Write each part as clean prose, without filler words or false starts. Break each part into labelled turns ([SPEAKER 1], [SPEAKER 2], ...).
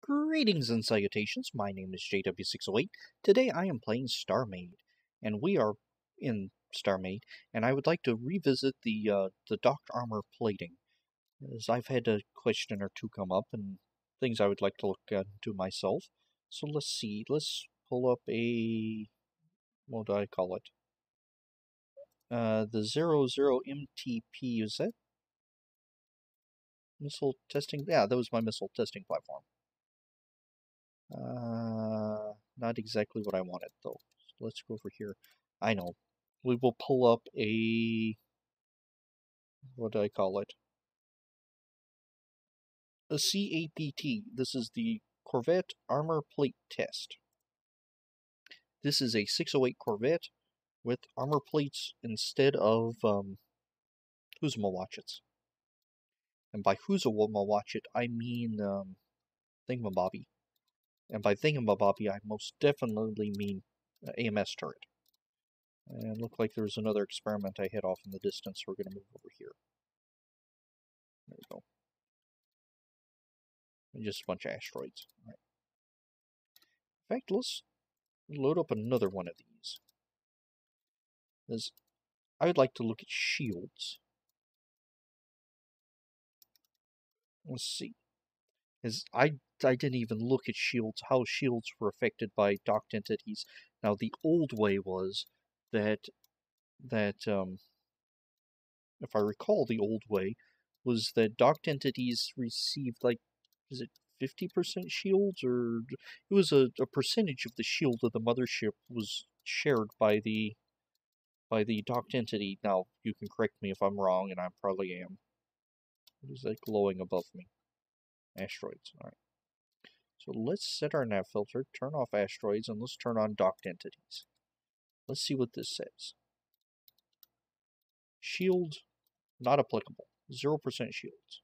[SPEAKER 1] Greetings and salutations, my name is JW608. Today I am playing StarMade, and we are in StarMade, and I would like to revisit the docked armor plating, as I've had a question or two come up, and things I would like to look into myself. So let's see, let's pull up what do I call it? The 00MTP, is that missile testing? Yeah, that was my missile testing platform. Not exactly what I wanted, though. So let's go over here. I know. We will pull up what do I call it? A CAPT. This is the Corvette Armor Plate Test. This is a 608 Corvette with armor plates instead of Huzma-watchets. And by Huzma-watchet, I mean Thingamabobby. And by Thingamabobby, I most definitely mean AMS turret. And look like there's another experiment I hit off in the distance, so we're going to move over here. There we go. And just a bunch of asteroids. All right. In fact, let's load up another one of these. As I would like to look at shields. Let's see. As I didn't even look at shields, how shields were affected by docked entities. Now the old way was that if I recall, the old way was that docked entities received, like, is it 50% shields, or it was a percentage of the shield of the mothership was shared by the docked entity. Now you can correct me if I'm wrong, and I probably am. What is that glowing above me? Asteroids. All right. So let's set our nav filter, turn off asteroids, and let's turn on docked entities. Let's see what this says. Shield not applicable. 0% shields.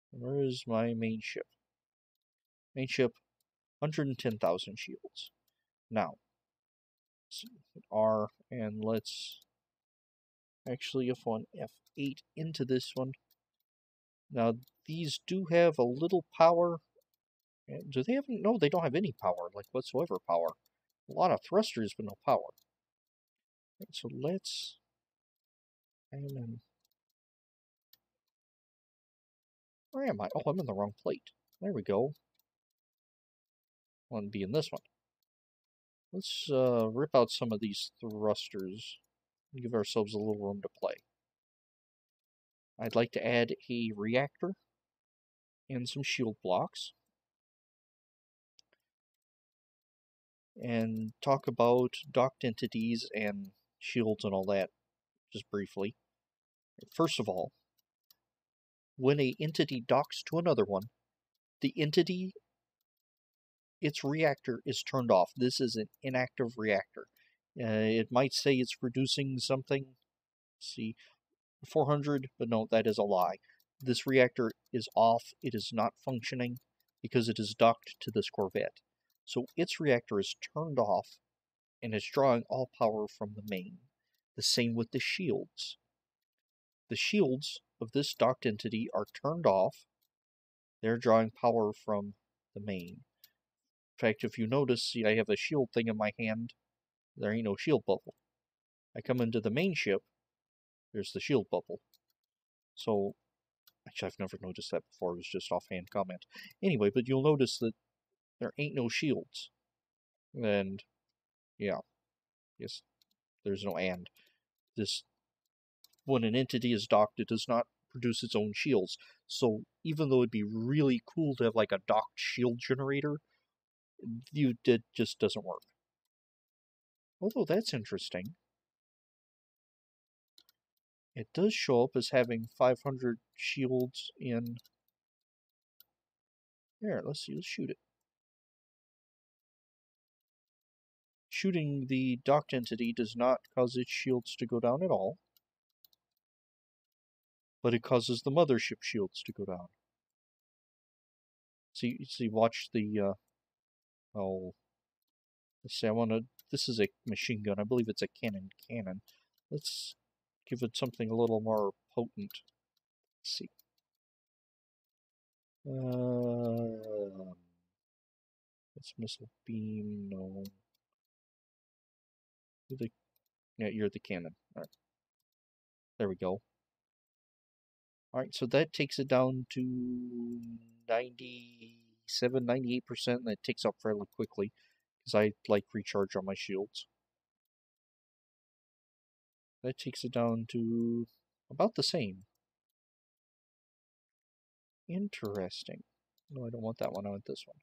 [SPEAKER 1] Where is my main ship? Main ship, 110,000 shields. Now, hit R, and let's actually F1, F8 into this one. Now, these do have a little power. Do they have any? No, they don't have any power, like whatsoever power. A lot of thrusters, but no power. Right, so let's... Where am I? Oh, I'm in the wrong plate. There we go. I want to be in this one. Let's rip out some of these thrusters and give ourselves a little room to play. I'd like to add a reactor and some shield blocks. And talk about docked entities and shields and all that, just briefly. First of all, when an entity docks to another one, the entity, its reactor is turned off. This is an inactive reactor. It might say it's producing something, see, 400, but no, that is a lie. This reactor is off. It is not functioning because it is docked to this Corvette. So its reactor is turned off and is drawing all power from the main. The same with the shields. The shields of this docked entity are turned off. They're drawing power from the main. In fact, if you notice, see, I have a shield thing in my hand. There ain't no shield bubble. I come into the main ship, there's the shield bubble. So, actually, I've never noticed that before. It was just offhand comment. Anyway, but you'll notice that there ain't no shields. And, yeah. Yes, there's no and. When an entity is docked, it does not produce its own shields. So even though it'd be really cool to have like a docked shield generator, it just doesn't work. Although that's interesting. It does show up as having 500 shields in... There, let's see, let's shoot it. Shooting the docked entity does not cause its shields to go down at all. But it causes the mothership shields to go down. See, watch the, oh... Let's see, this is a machine gun. I believe it's a cannon. Let's give it something a little more potent. Let's see. That's missile beam, no. Yeah, you're the cannon. Alright. There we go. Alright, so that takes it down to 97, 98%, and that takes up fairly quickly, because I like recharge on my shields. That takes it down to about the same. Interesting. No, I don't want that one. I want this one.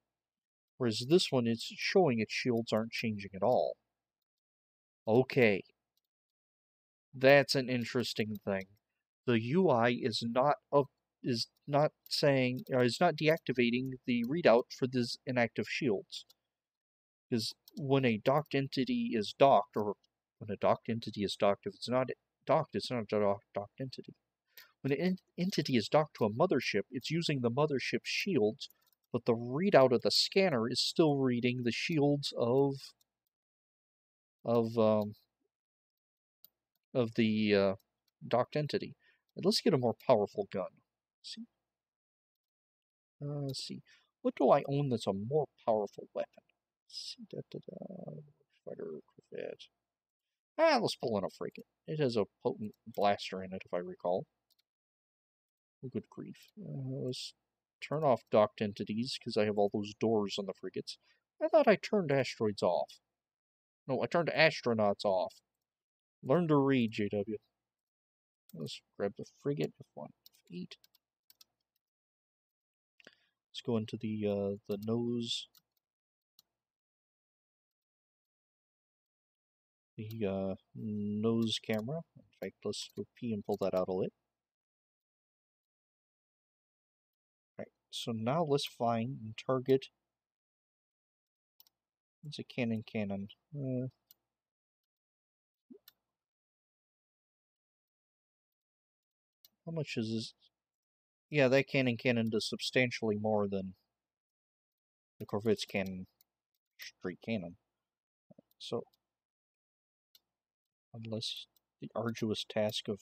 [SPEAKER 1] Whereas this one, it's showing its shields aren't changing at all. Okay. That's an interesting thing. The UI is not saying, or is not deactivating the readout for these inactive shields. Because when a docked entity is docked, or when a docked entity is docked, if it's not docked, it's not a docked entity. When an entity is docked to a mothership, it's using the mothership's shields, but the readout of the scanner is still reading the shields of the docked entity. And let's get a more powerful gun. Let's see. What do I own that's a more powerful weapon? Let's see. Fighter, Corvette. Let's pull in a frigate. It has a potent blaster in it, if I recall. Oh, good grief. Let's turn off docked entities, because I have all those doors on the frigates. I thought I turned asteroids off. No, I turned astronauts off. Learn to read, JW. Let's grab the frigate, F1, F8. Let's go into the nose. The nose camera. In fact, let's go P and pull that out a lit. Right, so now let's find and target. It's a cannon. How much is this? Yeah, that cannon does substantially more than the Corvette's cannon, straight cannon. So, unless the arduous task of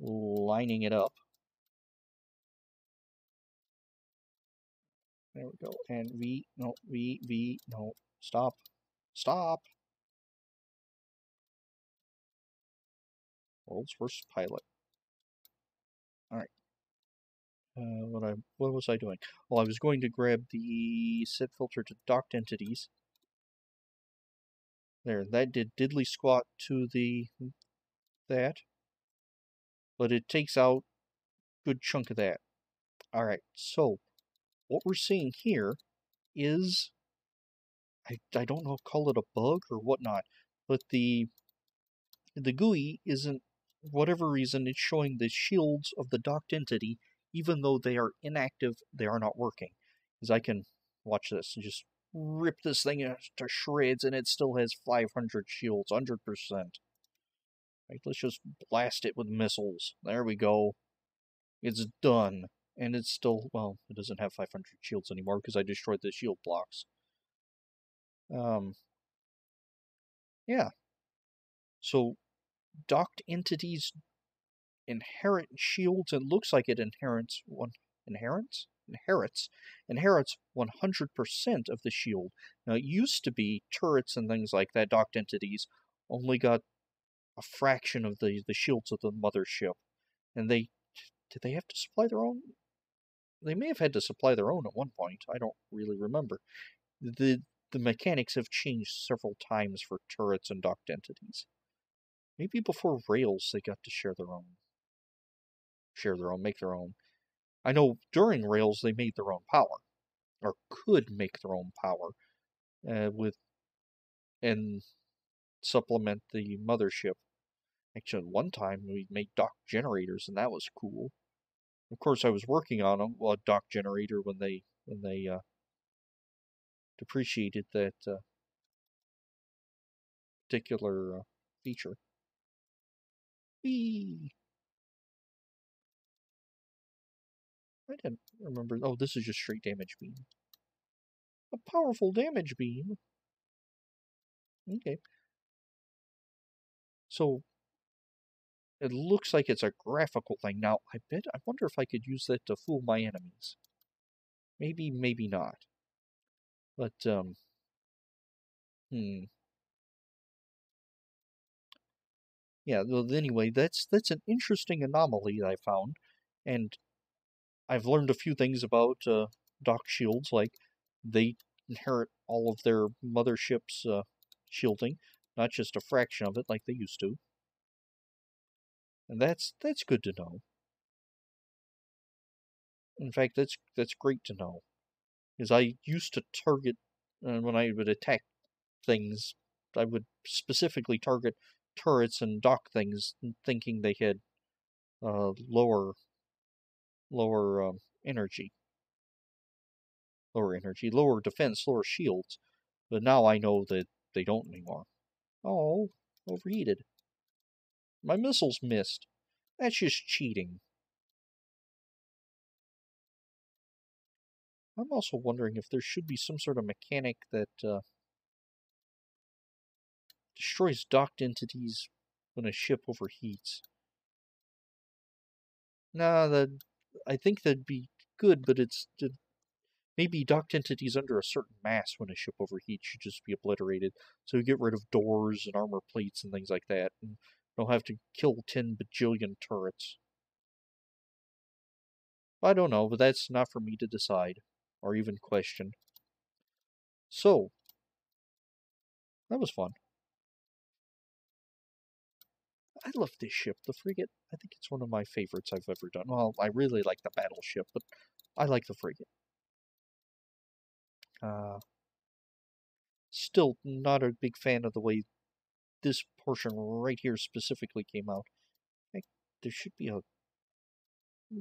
[SPEAKER 1] lining it up. There we go. And V, no, stop. World's worst pilot. Alright. What was I doing? Well, I was going to grab the set filter to docked entities. There, that did diddly squat to that. But it takes out a good chunk of that. Alright, so what we're seeing here is, I don't know, call it a bug or whatnot, but the GUI isn't, for whatever reason, it's showing the shields of the docked entity, even though they are inactive, they are not working. Because I can, watch this, and just rip this thing to shreds, and it still has 500 shields, 100%. Right, let's just blast it with missiles. There we go. It's done. And it's still, well, it doesn't have 500 shields anymore because I destroyed the shield blocks. Yeah. So, docked entities inherit shields, and looks like it inherits 100% of the shield. Now, it used to be turrets and things like that, docked entities, only got a fraction of the shields of the mothership. And did they have to supply their own? They may have had to supply their own at one point. I don't really remember. The mechanics have changed several times for turrets and docked entities. Maybe before Rails they got to share their own, make their own. I know during Rails they made their own power, or could make their own power, and supplement the mothership. Actually, one time we made dock generators, and that was cool. Of course, I was working on a dock generator when they depreciated that particular feature. Whee! I didn't remember. Oh, this is just straight damage beam. A powerful damage beam. Okay. So, it looks like it's a graphical thing. Now, I wonder if I could use that to fool my enemies. Maybe, maybe not. But, yeah, well, anyway, that's an interesting anomaly that I found, and I've learned a few things about dock shields, like they inherit all of their mothership's shielding, not just a fraction of it like they used to. And that's good to know. In fact, that's great to know, because I used to target when I would attack things, I would specifically target turrets and dock things, thinking they had lower energy, lower defense, lower shields. But now I know that they don't anymore. Oh, overheated. My missiles missed. That's just cheating. I'm also wondering if there should be some sort of mechanic that destroys docked entities when a ship overheats. Nah, I think that'd be good, but it's maybe docked entities under a certain mass when a ship overheats should just be obliterated. So you get rid of doors and armor plates and things like that, and don't have to kill 10 bajillion turrets. I don't know, but that's not for me to decide, or even question. So, that was fun. I love this ship, the frigate. I think it's one of my favorites I've ever done. Well, I really like the battleship, but I like the frigate. Still not a big fan of the way this portion right here specifically came out. There should be a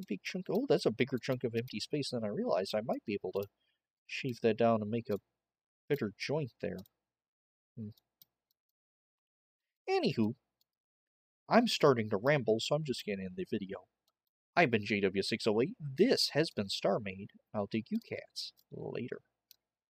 [SPEAKER 1] big chunk. Oh, that's a bigger chunk of empty space than I realized. I might be able to shave that down and make a better joint there. Anywho, I'm starting to ramble, so I'm just getting in the video. I've been JW608. This has been StarMade. I'll dig you cats later.